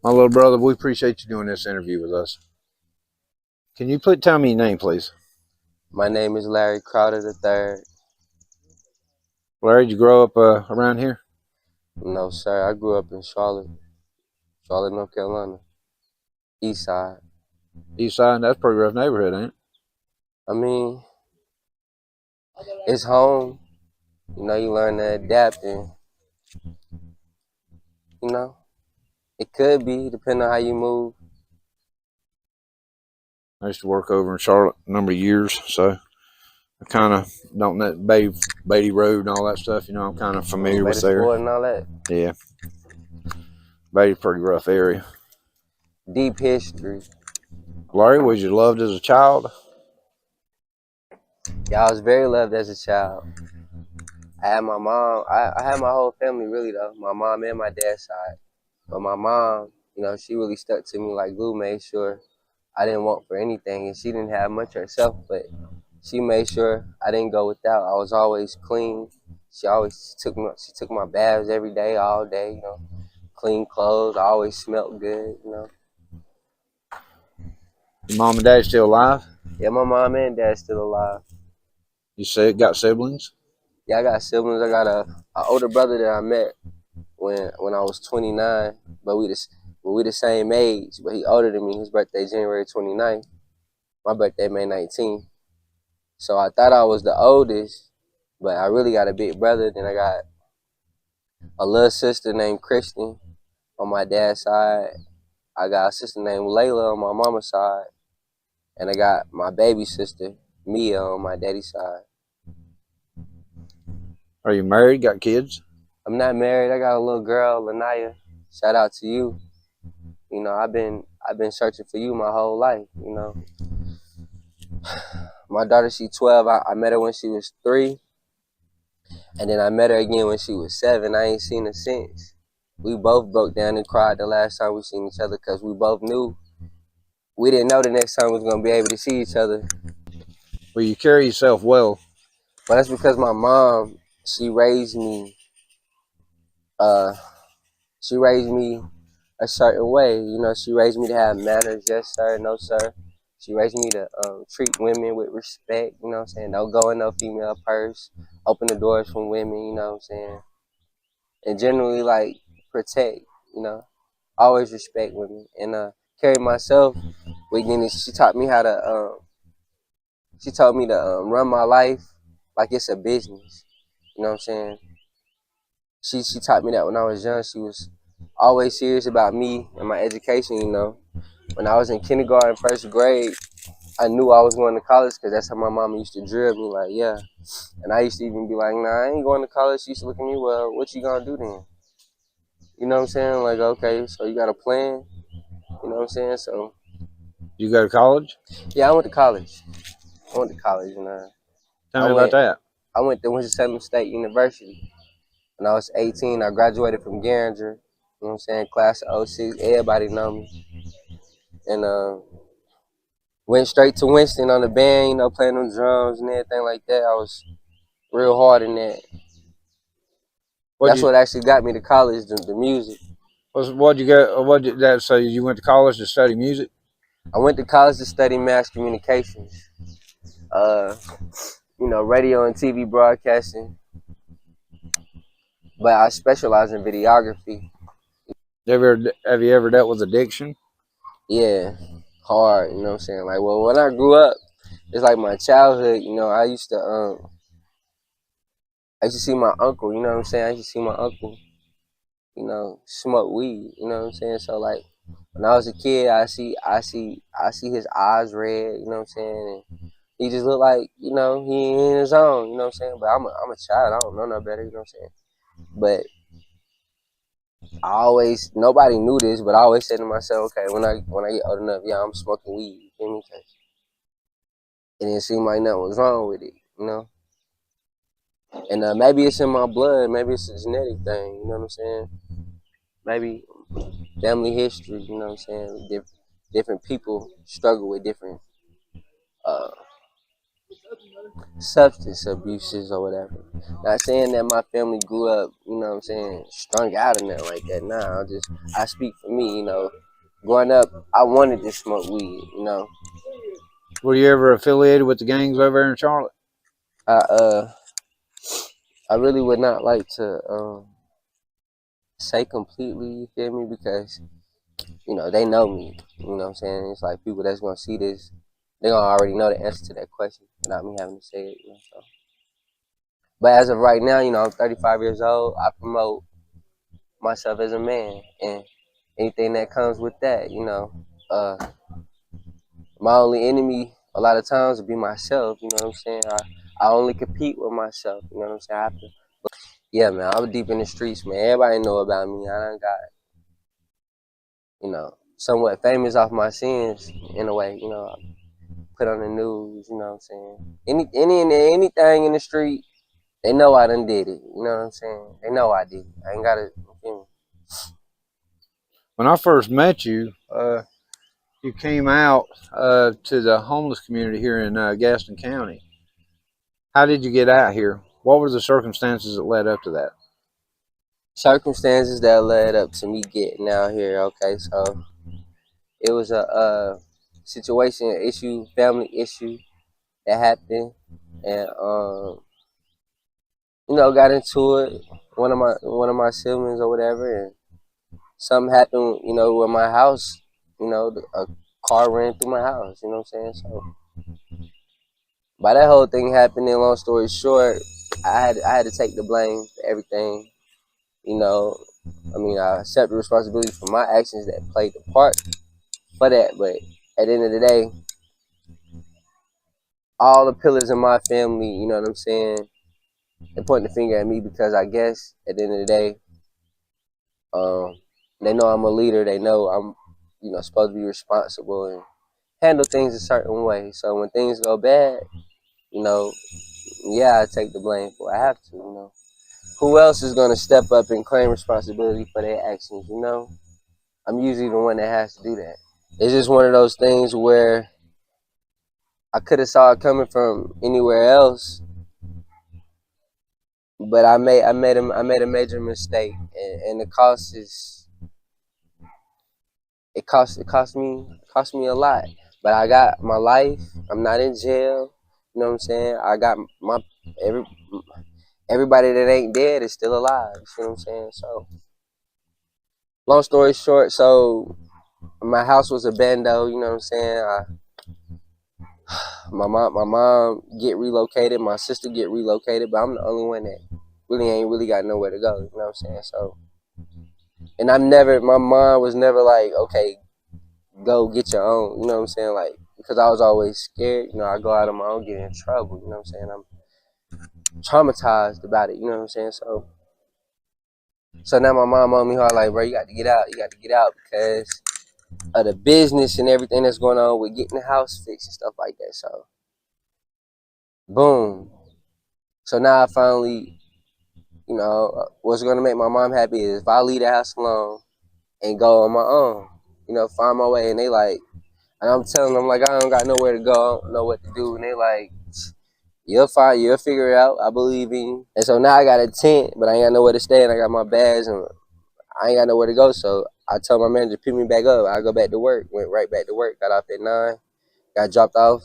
My little brother, we appreciate you doing this interview with us. Can you tell me your name, please? My name is Larry Crowder III. Larry, did you grow up around here? No, sir. I grew up in Charlotte, North Carolina, East Side. East Side? That's a pretty rough neighborhood, ain't it? I mean, it's home. You learn to adapt, and you know, it could be depending on how you move. I used to work over in Charlotte a number of years, so I kind of don't know Beatty Road and all that stuff. I'm kind of familiar with Better there. sport and all that. Yeah, Beatty's a pretty rough area. Deep history. Larry, was you loved as a child? Yeah, I was very loved as a child. I had my mom. I had my whole family really though. My mom and my dad's side. But my mom, she really stuck to me like glue. Made sure I didn't want for anything, and she didn't have much herself, but she made sure I didn't go without. I was always clean. She took my baths every day, all day. Clean clothes. I always smelled good. Your mom and dad still alive? Yeah, my mom and dad still alive. You said got siblings? Yeah, I got siblings. I got a older brother that I met when I was 29, but we the same age, but he older than me. His birthday January 29th. My birthday May 19th. So I thought I was the oldest, but I really got a big brother. Then I got a little sister named Kristen on my dad's side. I got a sister named Layla on my mama's side. And I got my baby sister, Mia, on my daddy's side. Are you married? Got kids? I'm not married. I got a little girl, Lanaya. Shout out to you. I've been searching for you my whole life. My daughter, she 12. I met her when she was 3. And then I met her again when she was 7. I ain't seen her since. We both broke down and cried the last time we seen each other because we both knew we didn't know the next time we was going to be able to see each other. Well, you carry yourself well. But that's because my mom, she raised me, uh, she raised me a certain way. She raised me to have manners, yes sir, no sir. She raised me to treat women with respect, you know what I'm saying? Don't go in no female purse, open the doors from women, you know what I'm saying? And generally, like, protect, you know, always respect women. And carry myself with Guinness. She taught me to run my life like it's a business, you know what I'm saying? She taught me that when I was young. She was always serious about me and my education. When I was in kindergarten, first grade, I knew I was going to college because that's how my mama used to drill me, like, yeah. And I used to even be like, nah, I ain't going to college. She used to look at me, well, what you gonna do then? You know what I'm saying? Like, okay, so you got a plan? You know what I'm saying? So, You go to college? yeah, I went to college. Tell I me about went, that. I went to Winston-Salem State University. When I was 18, I graduated from Garinger. You know what I'm saying? Class of '06. Everybody know me. And went straight to Winston on the band, playing them drums and everything like that. I was real hard in that. That's what actually got me to college, the music. What'd you go? What did that? So you went to college to study music? I went to college to study mass communications. Radio and TV broadcasting. But I specialize in videography. Have you ever dealt with addiction? Yeah, hard. You know what I'm saying? Like, well, when I grew up, it's like my childhood. I used to see my uncle. You know what I'm saying? I used to see my uncle. Smoke weed. You know what I'm saying? So like, when I was a kid, I see his eyes red. You know what I'm saying? And he just looked like, he in his own. You know what I'm saying? But I'm a child. I don't know no better. You know what I'm saying? But nobody knew this, but I always said to myself, okay, when I get old enough, yeah, I'm smoking weed. You feel me? It didn't seem like nothing was wrong with it. And maybe it's in my blood. Maybe it's a genetic thing. You know what I'm saying? Maybe family history. You know what I'm saying? Different people struggle with different substance abuses or whatever. Not saying that my family grew up, you know what I'm saying, strung out and nothing like that. Nah, I speak for me, you know. Growing up, I wanted to smoke weed, you know. Were you ever affiliated with the gangs over there in Charlotte? I uh I really would not like to say completely, you feel me, because you know, they know me. You know what I'm saying? It's like people that's gonna see this, they gonna already know the answer to that question without me having to say it, you know. So. But as of right now, you know, I'm 35 years old. I promote myself as a man and anything that comes with that, you know. Uh, my only enemy a lot of times would be myself, you know what I'm saying? I only compete with myself, you know what I'm saying? I have to, yeah, man, I'm deep in the streets, man. Everybody know about me. I done got, you know, somewhat famous off my sins in a way, you know. Put on the news, you know what I'm saying? Anything in the street, they know I done did it. You know what I'm saying? They know I did it. I ain't gotta, you know. When I first met you, you came out to the homeless community here in Gaston County. How did you get out here? What were the circumstances that led up to that? Circumstances that led up to me getting out here, okay, so it was a situation, issue, family issue that happened, and you know, got into it. One of my siblings or whatever, and something happened, you know, with my house. You know, a car ran through my house. You know what I'm saying? So by that whole thing happening, long story short, I had to take the blame for everything. You know, I mean, I accept the responsibility for my actions that played the part for that. But at the end of the day, all the pillars in my family, you know what I'm saying, they pointing the finger at me because I guess at the end of the day, um, they know I'm a leader. They know I'm, you know, supposed to be responsible and handle things a certain way. So when things go bad, you know, yeah, I take the blame for it. I have to, you know. Who else is gonna step up and claim responsibility for their actions, you know? I'm usually the one that has to do that. It's just one of those things where I could have saw it coming from anywhere else, but I made a major mistake, and the cost is it cost me a lot. But I got my life. I'm not in jail. You know what I'm saying? I got my every everybody that ain't dead is still alive. You see what I'm saying? So long story short, so my house was abandoned. You know what I'm saying? My mom get relocated. My sister get relocated, but I'm the only one that really ain't really got nowhere to go. You know what I'm saying? So, and my mom was never like, okay, go get your own. You know what I'm saying? Like, because I was always scared. You know, I go out on my own, get in trouble. You know what I'm saying? I'm traumatized about it. You know what I'm saying? So now my mom on me hard like, bro, you got to get out. You got to get out because of the business and everything that's going on with getting the house fixed and stuff like that. So, boom. So now I finally, you know, what's going to make my mom happy is if I leave the house alone and go on my own, you know, find my way. And they like, and I'm telling them, like, I don't got nowhere to go. I don't know what to do. And they like, you'll figure it out. I believe in you. And so now I got a tent, but I ain't got nowhere to stay. And I got my bags and I ain't got nowhere to go. So I told my manager, pick me back up. I go back to work. Went right back to work. Got off at 9. Got dropped off.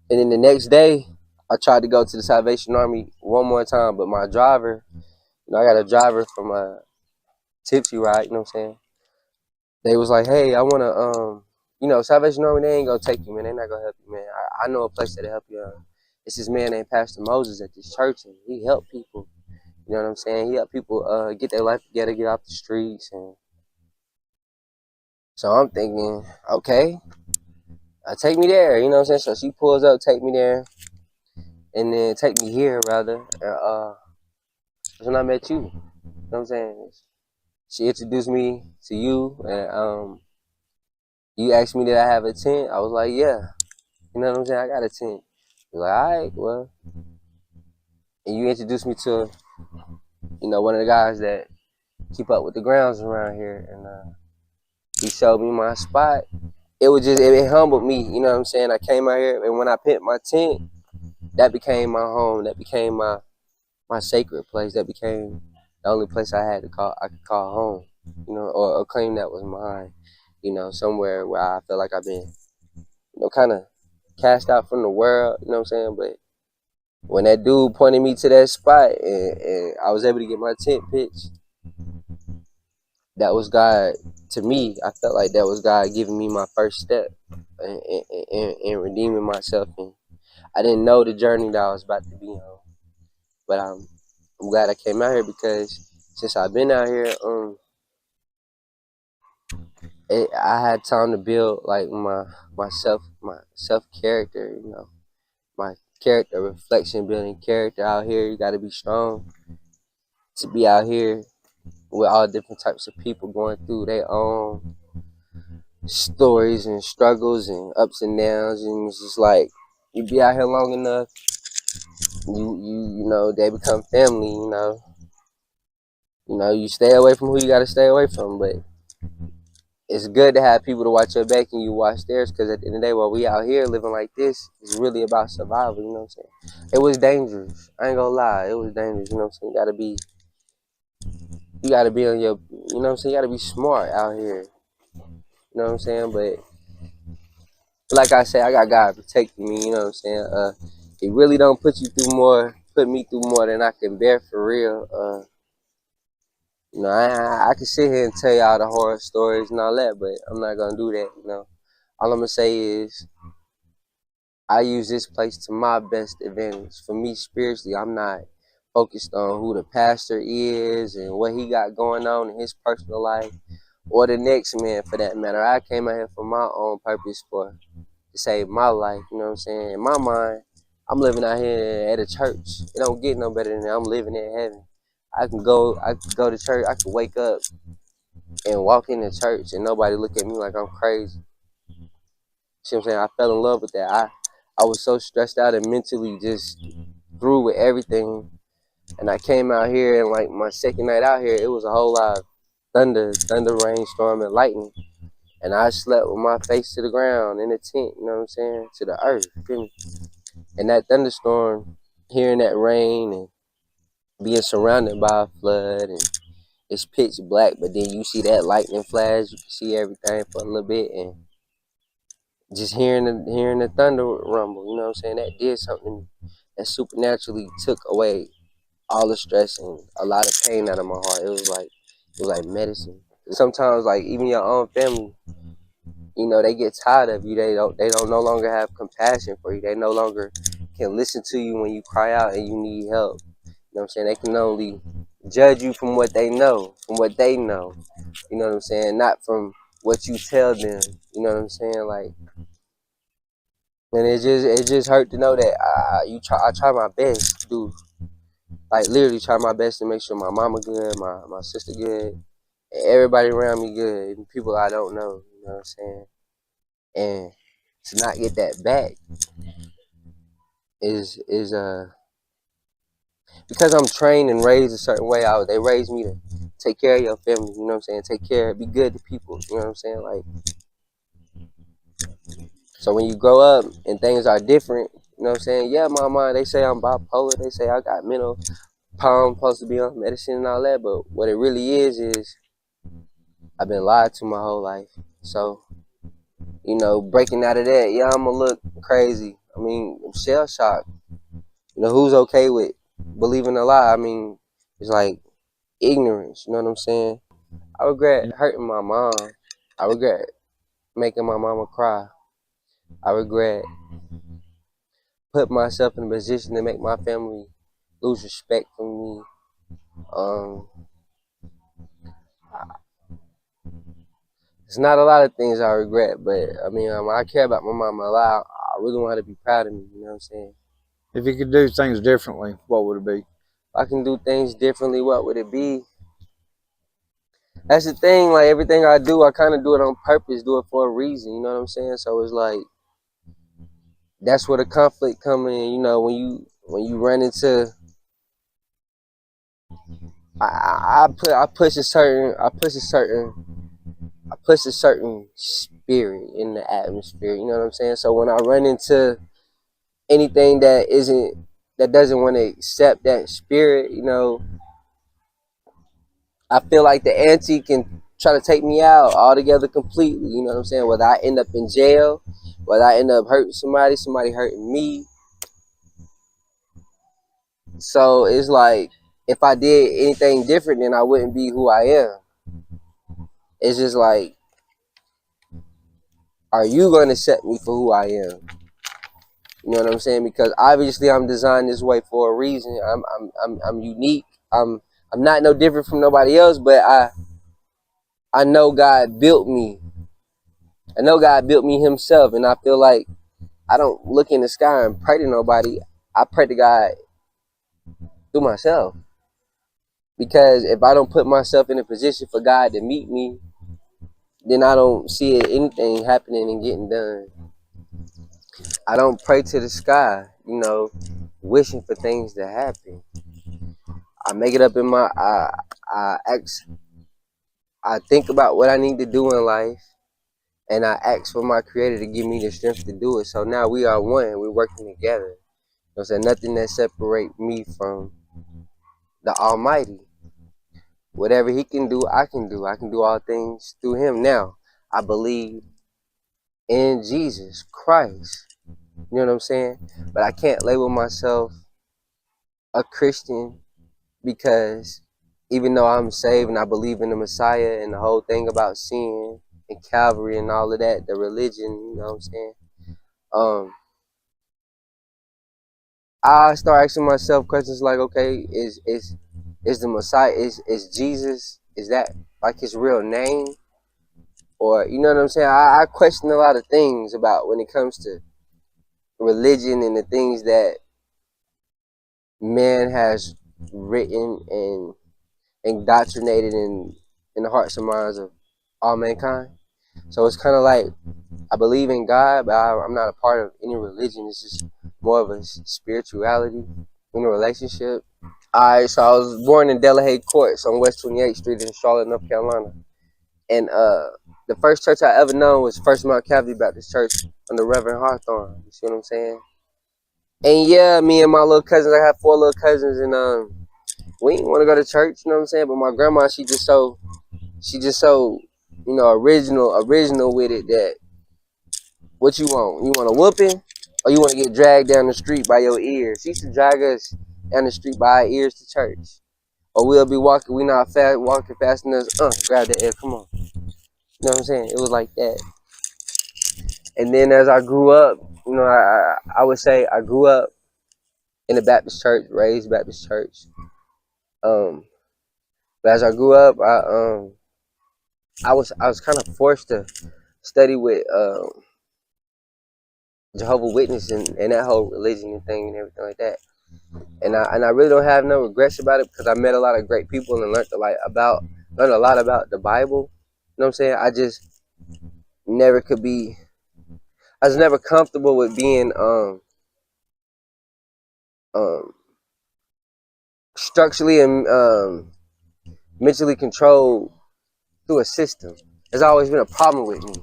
And then the next day, I tried to go to the Salvation Army one more time. But my driver, you know, I got a driver from Tipsy Ride, you know what I'm saying? They was like, hey, I want to, you know, Salvation Army, they ain't going to take you, man. They not going to help you, man. I know a place that'll help you. It's this man named Pastor Moses at this church, and he helped people. You know what I'm saying? He helped people get their life together, get off the streets. And so I'm thinking, okay, take me there. You know what I'm saying? So she pulls up, take me there, and then take me here, rather. And that's when I met you. You know what I'm saying? She introduced me to you, and you asked me did I have a tent. I was like, yeah. You know what I'm saying? I got a tent. You're like, all right, well. And you introduced me to, you know, one of the guys that keep up with the grounds around here. And he showed me my spot. It humbled me. You know what I'm saying? I came out here, and when I picked my tent, that became my home. That became my sacred place. That became the only place I could call home, you know, or claim that was mine, you know, somewhere where I feel like I've been, you know, kind of cast out from the world, you know what I'm saying? But when that dude pointed me to that spot and I was able to get my tent pitched, that was God. To me, I felt like that was God giving me my first step in redeeming myself. And I didn't know the journey that I was about to be on, but I'm glad I came out here because since I've been out here, I had time to build like my self character, you know, my character reflection, building character out here. You got to be strong to be out here with all different types of people going through their own stories and struggles and ups and downs, and it's just like you be out here long enough, you know they become family. You stay away from who you got to stay away from, but it's good to have people to watch your back and you watch theirs, because at the end of the day, while we out here living like this, it's really about survival. You know what I'm saying? It was dangerous. I ain't gonna lie, it was dangerous. You know what I'm saying? You gotta be on your, you know what I'm saying? You gotta be smart out here. You know what I'm saying? But like I said, I got God protecting me. You know what I'm saying? He really don't put me through more than I can bear for real. You know, I can sit here and tell y'all the horror stories and all that, but I'm not gonna do that. You know, all I'm gonna say is I use this place to my best advantage. For me, spiritually, I'm not focused on who the pastor is and what he got going on in his personal life, or the next man for that matter. I came out here for my own purpose, to save my life. You know what I'm saying? In my mind, I'm living out here at a church. It don't get no better than that. I'm living in heaven. I can go to church. I can wake up and walk into church and nobody look at me like I'm crazy. See what I'm saying? I fell in love with that. I was so stressed out and mentally just through with everything. And I came out here, and like my second night out here, it was a whole lot of thunder, rainstorm, and lightning. And I slept with my face to the ground in the tent, you know what I'm saying? To the earth. And that thunderstorm, hearing that rain and being surrounded by a flood, and it's pitch black, but then you see that lightning flash, you can see everything for a little bit, and just hearing the thunder rumble, you know what I'm saying? That did something to me. That supernaturally took away all the stress and a lot of pain out of my heart. It was like medicine. Sometimes, like, even your own family, you know, they get tired of you. They don't no longer have compassion for you. They no longer can listen to you when you cry out and you need help. You know what I'm saying? They can only judge you from what they know, You know what I'm saying? Not from what you tell them. You know what I'm saying? Like, and it just hurt to know that I try my best, dude. Like, literally try my best to make sure my mama good, my sister good, and everybody around me good, and people I don't know. You know what I'm saying? And to not get that back is because I'm trained and raised a certain way. They raised me to take care of your family. You know what I'm saying? Be good to people. You know what I'm saying? Like, so when you grow up and things are different, you know what I'm saying? Yeah, my mind, they say I'm bipolar. They say I got mental problems, supposed to be on medicine and all that. But what it really is I've been lied to my whole life. So, you know, breaking out of that, yeah, I'm going to look crazy. I mean, I'm shell shocked. You know, who's okay with believing a lie? I mean, it's like ignorance. You know what I'm saying? I regret hurting my mom. I regret making my mama cry. I regret putting myself in a position to make my family lose respect for me. It's not a lot of things I regret, but I mean, I care about my mama a lot. I really want her to be proud of me. You know what I'm saying? If you could do things differently, what would it be? If I can do things differently, what would it be? That's the thing. Like, everything I do, I kind of do it on purpose, do it for a reason. You know what I'm saying? So it's like, that's where the conflict come in. You know, when you run into, I push a certain spirit in the atmosphere. You know what I'm saying? So when I run into anything that doesn't want to accept that spirit, you know, I feel like the anti can try to take me out altogether completely. You know what I'm saying? Whether I end up in jail, whether I end up hurting somebody, somebody hurting me. So it's like if I did anything different, then I wouldn't be who I am. It's just like, are you going to set me for who I am? You know what I'm saying? Because obviously I'm designed this way for a reason. I'm unique. I'm not no different from nobody else, but I know God built me. I know God built me himself, and I feel like I don't look in the sky and pray to nobody. I pray to God through myself. Because if I don't put myself in a position for God to meet me, then I don't see anything happening and getting done. I don't pray to the sky, you know, wishing for things to happen. I make it up in my I think about what I need to do in life, and I ask for my creator to give me the strength to do it. So now we are one, we're working together. You know what I'm saying? Nothing that separates me from the Almighty. Whatever he can do, I can do. I can do all things through him. Now, I believe in Jesus Christ. You know what I'm saying? But I can't label myself a Christian because even though I'm saved and I believe in the Messiah and the whole thing about sin and Calvary and all of that, the religion, you know what I'm saying? I start asking myself questions like, okay, is the Messiah, is Jesus, is that like his real name? Or, you know what I'm saying? I question a lot of things about when it comes to religion and the things that man has written and indoctrinated in the hearts and minds of all mankind. So it's kind of like I believe in God, but I'm not a part of any religion. It's just more of a spirituality in a relationship. Alright, so I was born in Delahade Courts on West 28th Street in Charlotte, North Carolina. And the first church I ever known was First Mount Calvary Baptist Church under Reverend Hawthorne. You see what I'm saying? And yeah, me and my little cousins, I have 4 little cousins, and we didn't want to go to church, you know what I'm saying? But my grandma, she just so, you know, original with it that what you want? You want a whooping? Or you want to get dragged down the street by your ears? She used to drag us down the street by our ears to church. Or we'll be walking, we not fast, walking fast enough, grab the air, come on. You know what I'm saying? It was like that. And then as I grew up, you know, I would say I grew up in a Baptist church, raised Baptist church. But as I grew up, I was kind of forced to study with Jehovah's Witness and that whole religion and thing and everything like that. And I really don't have no regrets about it because I met a lot of great people and learned a lot about the Bible. You know what I'm saying? I just never could be. I was never comfortable with being structurally and mentally controlled through a system. There's always been a problem with me.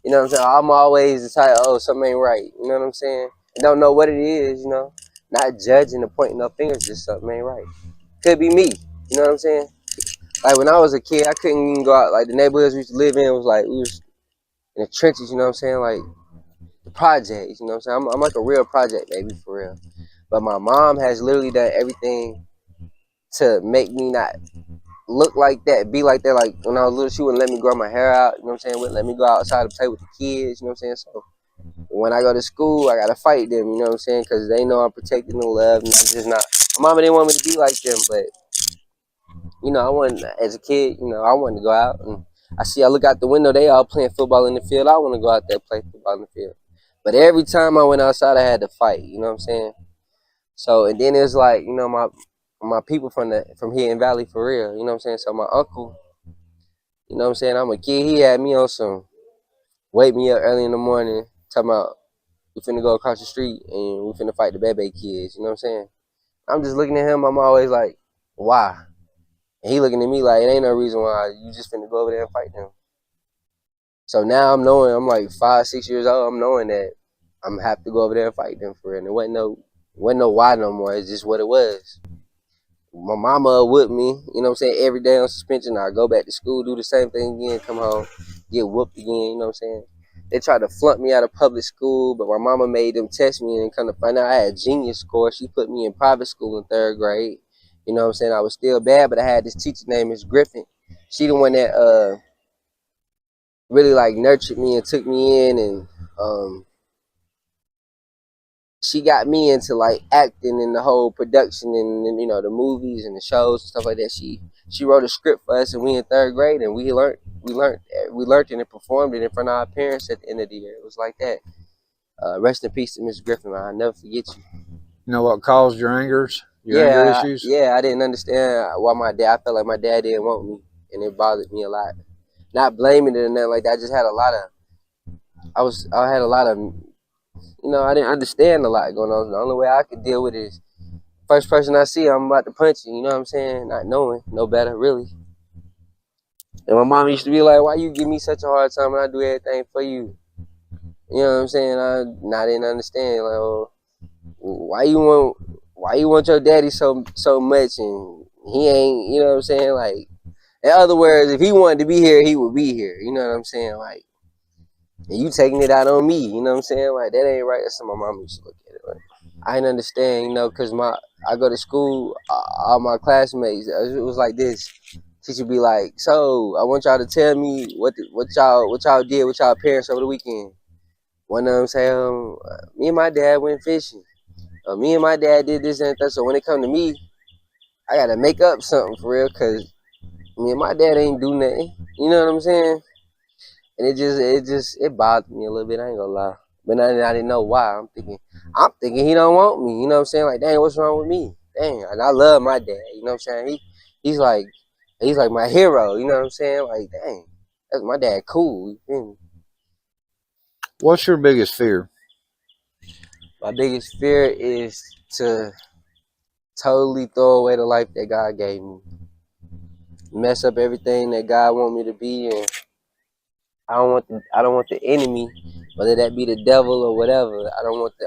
You know what I'm saying? I'm always the type, oh, something ain't right. You know what I'm saying? I don't know what it is, you know? Not judging and pointing no fingers, just something ain't right. Could be me. You know what I'm saying? Like when I was a kid, I couldn't even go out. Like the neighborhoods we used to live in was like, we was in the trenches, you know what I'm saying? Like the projects, you know what I'm saying? I'm like a real project baby, for real. But my mom has literally done everything to make me not look like that, be like that. Like when I was little, she wouldn't let me grow my hair out, you know what I'm saying? Wouldn't let me go outside to play with the kids, you know what I'm saying? So when I go to school, I gotta fight them, you know what I'm saying? Because they know I'm protecting and love, and I'm just not. My mama didn't want me to be like them, but you know, I wanted, as a kid, you know, I wanted to go out and I look out the window, they all playing football in the field. I want to go out there and play football in the field. But every time I went outside, I had to fight, you know what I'm saying? So, and then it's like, you know, my people from here in Valley for real, you know what I'm saying? So my uncle, you know what I'm saying? I'm a kid, he had me on some, wake me up early in the morning, talking about, we finna go across the street and we finna fight the Bebe kids, you know what I'm saying? I'm just looking at him, I'm always like, why? And he looking at me like, it ain't no reason why, you just finna go over there and fight them. So now I'm knowing, I'm like 5, 6 years old, I'm knowing that I'm have to go over there and fight them for it. And it wasn't no why no more. It's just what it was. My mama with me, you know what I'm saying, every day on suspension. I go back to school, do the same thing again, come home, get whooped again, you know what I'm saying. They tried to flunk me out of public school, but my mama made them test me and kind of find out I had genius score. She put me in private school in 3rd grade. You know what I'm saying? I was still bad, but I had this teacher named Miss Griffin. She the one that really like nurtured me and took me in, and she got me into like acting and the whole production and you know the movies and the shows and stuff like that. She wrote a script for us and we in 3rd grade and we learned it and performed it in front of our parents at the end of the year. It was like that. Rest in peace to Miss Griffin, man. I'll never forget you. You know what caused your anger issues? Yeah, I didn't understand why I felt like my dad didn't want me, and it bothered me a lot. Not blaming it or nothing like that. I just had a lot of I didn't understand a lot going on. The only way I could deal with it is first person I see, I'm about to punch you. You know what I'm saying? Not knowing, no better, really. And my mom used to be like, "Why you give me such a hard time when I do everything for you?" You know what I'm saying? I didn't understand. Like, oh, why you want your daddy so much and he ain't? You know what I'm saying? Like, in other words, if he wanted to be here, he would be here. You know what I'm saying? Like, and you taking it out on me. You know what I'm saying? Like, that ain't right. That's how my mom used to look at it. Like, I didn't understand, you know, because I go to school, all my classmates, it was like this. Teacher be like, so I want y'all to tell me what y'all did with y'all parents over the weekend. One of them say, me and my dad went fishing. Me and my dad did this and that. So when it come to me, I gotta make up something for real, cause me and my dad ain't do nothing. You know what I'm saying? And it bothered me a little bit. I ain't gonna lie. But I didn't know why. I'm thinking he don't want me. You know what I'm saying? Like, dang, what's wrong with me? Dang, and I love my dad. You know what I'm saying? He's like my hero. You know what I'm saying? Like, dang, that's my dad. Cool. You feel me? What's your biggest fear? My biggest fear is to totally throw away the life that God gave me, mess up everything that God want me to be, and I don't want the enemy, whether that be the devil or whatever. I don't want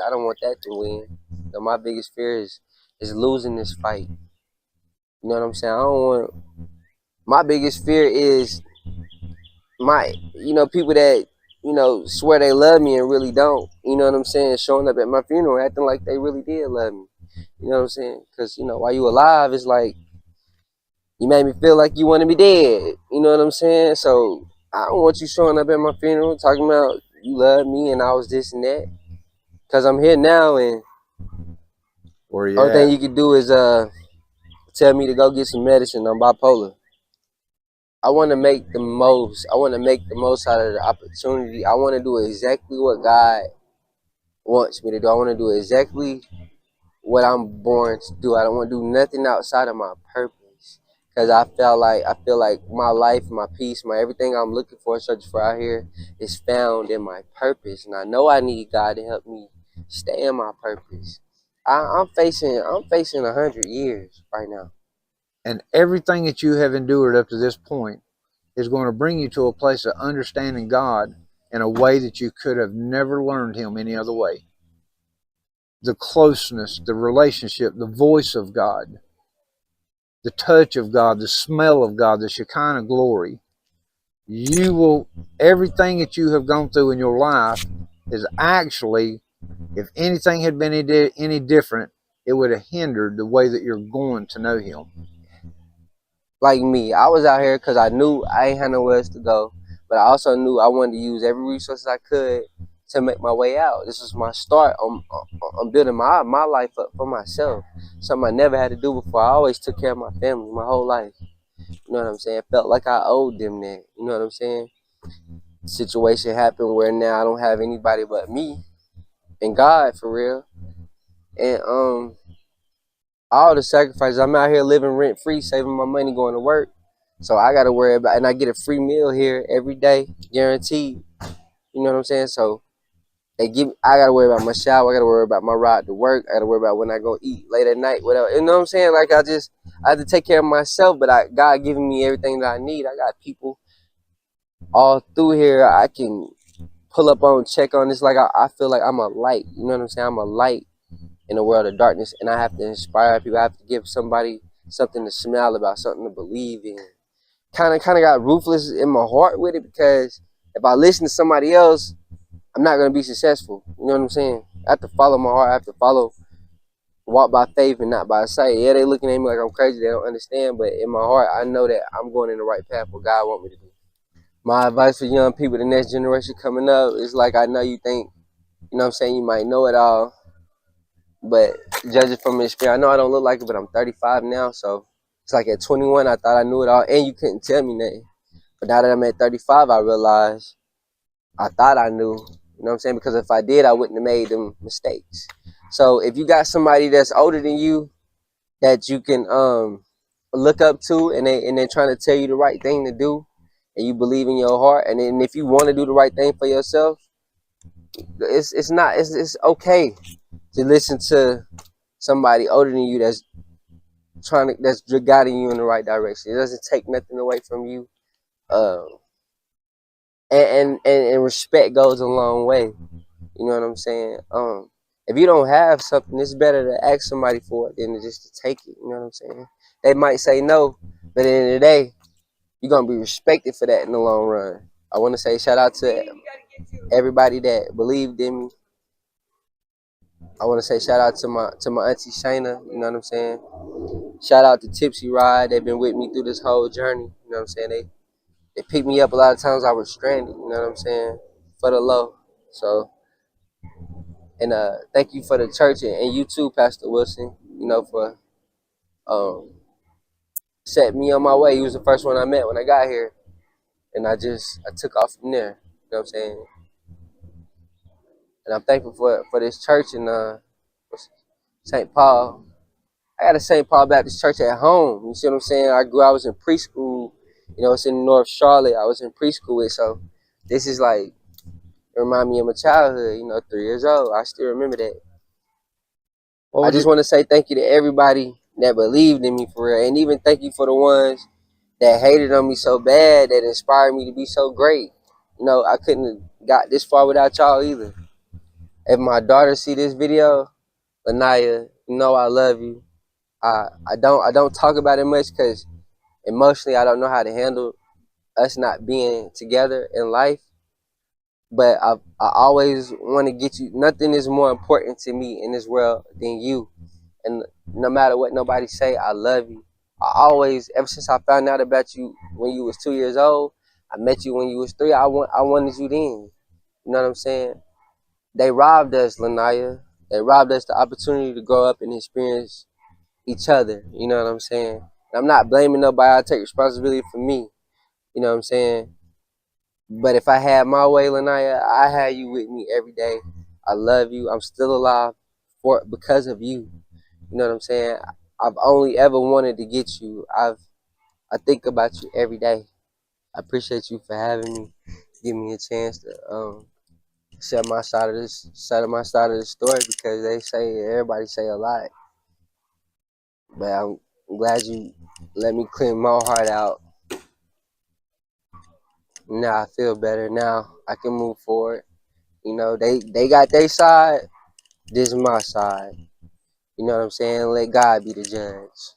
that to win. So my biggest fear is losing this fight. You know what I'm saying? My biggest fear is people that, swear they love me and really don't. You know what I'm saying? Showing up at my funeral acting like they really did love me. You know what I'm saying? Because, while you alive, it's like you made me feel like you want to be dead. You know what I'm saying? So I don't want you showing up at my funeral talking about you love me and I was this and that. Because I'm here now, and Where you only thing at? you can do is tell me to go get some medicine. I'm bipolar. I want to make the most. I want to make the most out of the opportunity. I want to do exactly what God wants me to do. I want to do exactly what I'm born to do. I don't want to do nothing outside of my purpose. Because I feel like my life, my peace, my everything I'm looking for, searching for out here is found in my purpose. And I know I need God to help me stay in my purpose. I'm facing 100 years right now. And everything that you have endured up to this point is going to bring you to a place of understanding God in a way that you could have never learned Him any other way. The closeness, the relationship, the voice of God, the touch of God, the smell of God, the Shekinah glory. Everything that you have gone through in your life is actually, if anything had been any different, it would have hindered the way that you're going to know Him. Like me, I was out here because I knew I ain't had nowhere else to go, but I also knew I wanted to use every resource I could to make my way out. This was my start. I'm building my life up for myself, something I never had to do before. I always took care of my family my whole life. You know what I'm saying? Felt like I owed them that. You know what I'm saying? Situation happened where now I don't have anybody but me and God, for real. And all the sacrifices. I'm out here living rent free, saving my money, going to work. So I got to worry about, and I get a free meal here every day, guaranteed. You know what I'm saying? So I got to worry about my shower. I got to worry about my ride to work. I got to worry about when I go eat late at night, whatever. You know what I'm saying? Like, I have to take care of myself, but God giving me everything that I need. I got people all through here. I can pull up on, check on. It's like I feel like I'm a light. You know what I'm saying? I'm a light in a world of darkness, and I have to inspire people. I have to give somebody something to smile about, something to believe in. Kind of got ruthless in my heart with it, because if I listen to somebody else, I'm not gonna be successful. You know what I'm saying? I have to follow my heart. I have to walk by faith and not by sight. Yeah, they looking at me like I'm crazy. They don't understand, but in my heart, I know that I'm going in the right path. What God want me to do. My advice for young people, the next generation coming up, is like, I know you think, you know what I'm saying, you might know it all, but judging from experience, I know I don't look like it, but I'm 35 now, so it's like at 21, I thought I knew it all, and you couldn't tell me nothing. But now that I'm at 35, I realize I thought I knew, you know what I'm saying? Because if I did, I wouldn't have made them mistakes. So if you got somebody that's older than you that you can look up to, and they're trying to tell you the right thing to do, and you believe in your heart, and then if you want to do the right thing for yourself, it's okay to listen to somebody older than you that's guiding you in the right direction. It doesn't take nothing away from you, uh, and respect goes a long way. You know what I'm saying? If you don't have something, it's better to ask somebody for it than to just to take it. You know what I'm saying? They might say no, but at the end of the day, you're gonna be respected for that in the long run. I want to say shout out to everybody that believed in me. I want to say shout out to my auntie Shayna. You know what I'm saying? Shout out to Tipsy Ride. They've been with me through this whole journey. You know what I'm saying? They picked me up a lot of times I was stranded. You know what I'm saying? For the low. So, and thank you for the church, and you too, Pastor Wilson. You know, for um set me on my way. He was the first one I met when I got here, and I took off from there. You know what I'm saying? And I'm thankful for this church in St. Paul. I got a St. Paul Baptist Church at home. You see what I'm saying? I was in preschool. You know, it's in North Charlotte. I was in preschool with, so this is like, it remind me of my childhood. You know, 3 years old. I still remember that. What I would just you? want to say thank you to everybody that believed in me for real, and even thank you for the ones that hated on me so bad, that inspired me to be so great. You know, I couldn't have got this far without y'all either. If my daughter see this video, Lanaya, you know I love you. I don't talk about it much because emotionally I don't know how to handle us not being together in life. But I always want to get you. Nothing is more important to me in this world than you. And no matter what nobody say, I love you. I always, ever since I found out about you when you was 2 years old, I met you when you was 3. I wanted you then. You know what I'm saying? They robbed us, Lanaya. They robbed us the opportunity to grow up and experience each other. You know what I'm saying? And I'm not blaming nobody. I take responsibility for me. You know what I'm saying? But if I had my way, Lanaya, I had you with me every day. I love you. I'm still alive because of you. You know what I'm saying? I've only ever wanted to get you. I think about you every day. I appreciate you for having me, give me a chance to share my side of the story, because everybody say a lot. But I'm glad you let me clean my heart out. Now I feel better. Now I can move forward. You know, they got their side. This is my side. You know what I'm saying? Let God be the judge.